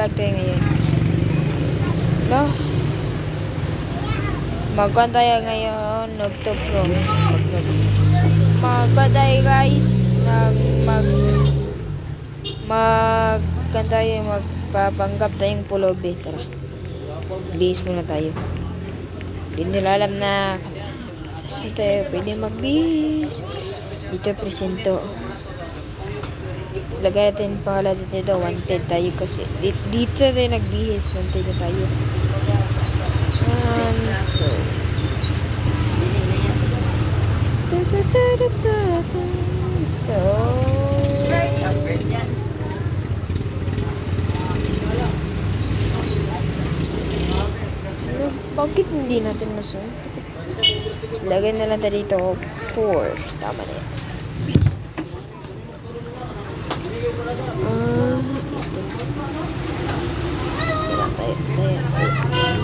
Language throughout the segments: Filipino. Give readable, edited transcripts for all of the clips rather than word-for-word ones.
Mag-vlog tayo ngayon. No? Magkuhan tayo ngayon. Noob to pro. Magkuhan tayo guys. Magkuhan tayo. Magpapanggap tayong pulobe. Tara. Bihis muna tayo. Hindi nila alam na saan tayo pwede magbihis. Dito presento. Lagay natin pangalan dito. Wanted tayo kasi. Dito tayo nagbihis. Wanted na tayo. So bakit hindi natin masun? Lagay na lang tayo dito 4. Tama na yan.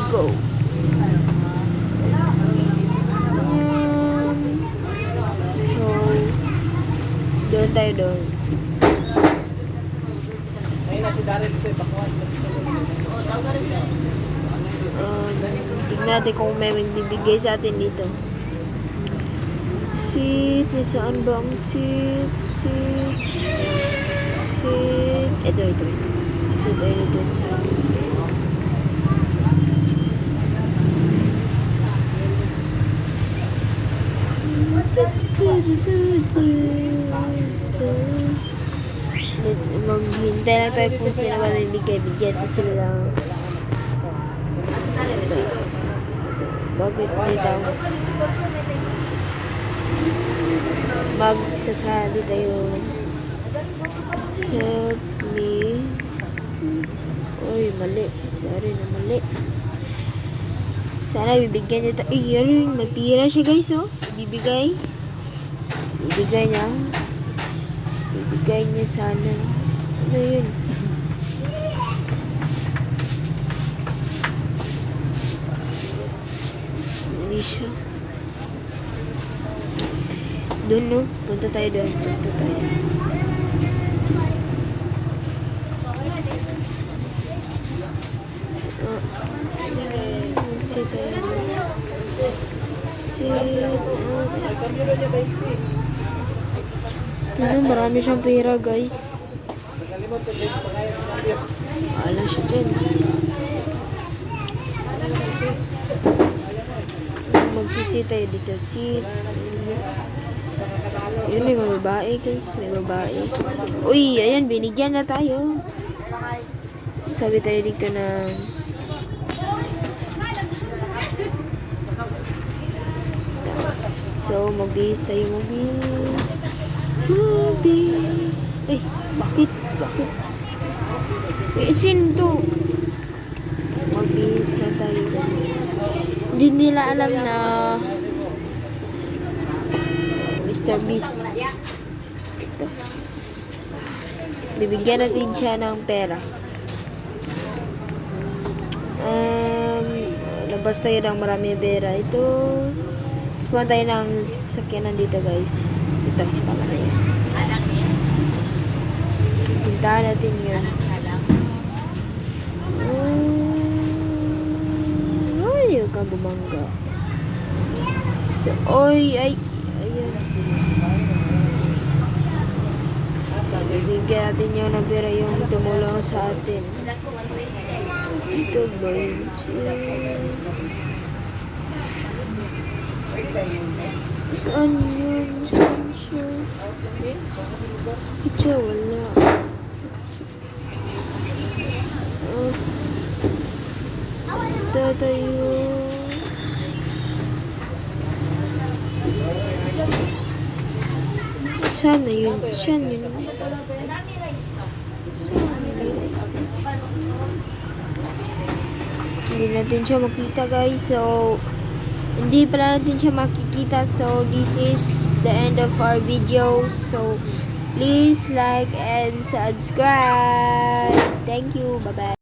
Go. So doon tayo doon. Tignan natin kung may magbibigay sa atin dito. Seat. Nasaan ba ang seat? Ito. Seat ay dito. Maghintay lang tayo kung sino ba may bigay ito sila lang. Bakit dito magsasabi tayo help me. Oy, mali. Sorry na mali. Sana bibigyan niya tayo. Ayun, may pira siya guys, oh. Bibigay niya sana. Ano yun? Hindi siya. Doon, no? Punta tayo doon. Marami siyang pera guys. Wala siya dyan. Magsisi tayo dito. Seat. Yun, may babae guys. May babae. Uy, ayan, binigyan na tayo. Sabi tayo dito na so, magbihis tayo. Eh, bakit? Sino to? Magbihis na tayo guys. Hindi nila alam na Mr. Beast. Ito. Bibigyan natin siya ng pera. Labas tayo ng marami pera. Ito. Spawn tayo ng sakyanan dito guys. Ito, tama na yan. Puntahan natin yun. Ay, huwag kang bumangga. So, ayan. Bigyan natin yun ng pera yung tumulong sa atin. Dito ba yun? Saan yun? Ito, wala. Tayo. Saan yun? Hindi natin siya makita guys. So, hindi pala natin siya makikita. So, this is the end of our video. So, please like and subscribe. Thank you. Bye-bye.